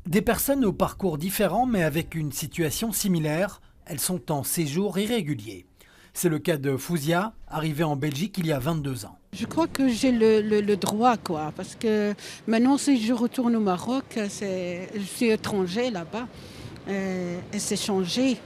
Des personnes au parcours différent mais avec une situation similaire, elles sont en séjour irrégulier. C'est le cas de Fouzia, arrivée en Belgique il y a 22 ans. Je crois que j'ai le droit, quoi, parce que maintenant, si je retourne au Maroc, je suis étranger là-bas, et c'est changé.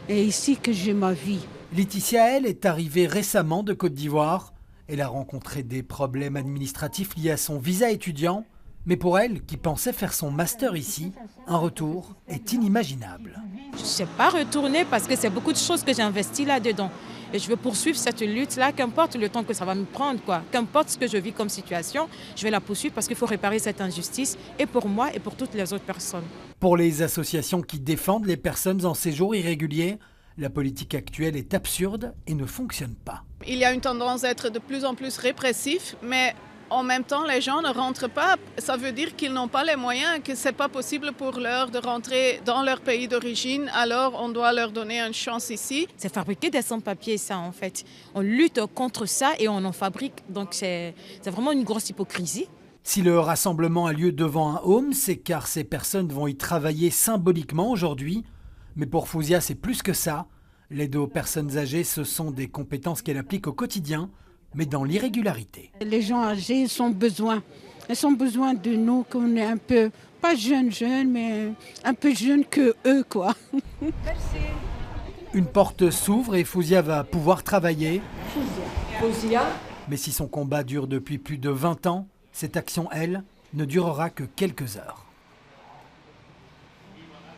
Et ici que j'ai ma vie. Laetitia, elle, est arrivée récemment de Côte d'Ivoire. Elle a rencontré des problèmes administratifs liés à son visa étudiant. Mais pour elle, qui pensait faire son master ici, un retour est inimaginable. Je ne sais pas retourner parce que c'est beaucoup de choses que j'ai investies là-dedans. Et je veux poursuivre cette lutte-là, qu'importe le temps que ça va me prendre, quoi. Qu'importe ce que je vis comme situation, je vais la poursuivre parce qu'il faut réparer cette injustice, et pour moi et pour toutes les autres personnes. Pour les associations qui défendent les personnes en séjour irrégulier, la politique actuelle est absurde et ne fonctionne pas. Il y a une tendance à être de plus en plus répressif, mais en même temps, les gens ne rentrent pas. Ça veut dire qu'ils n'ont pas les moyens, que ce n'est pas possible pour leur de rentrer dans leur pays d'origine. Alors, on doit leur donner une chance ici. C'est fabriquer des sans-papiers, ça, en fait. On lutte contre ça et on en fabrique. Donc, c'est vraiment une grosse hypocrisie. Si le rassemblement a lieu devant un home, c'est car ces personnes vont y travailler symboliquement aujourd'hui. Mais pour Fouzia, c'est plus que ça. L'aide aux personnes âgées, ce sont des compétences qu'elle applique au quotidien, mais dans l'irrégularité. Les gens âgés, ils ont besoin de nous, qu'on est un peu, pas jeunes, mais un peu jeunes que eux, quoi. Merci. Une porte s'ouvre et Fouzia va pouvoir travailler. Fouzia. Mais si son combat dure depuis plus de 20 ans, cette action, elle, ne durera que quelques heures.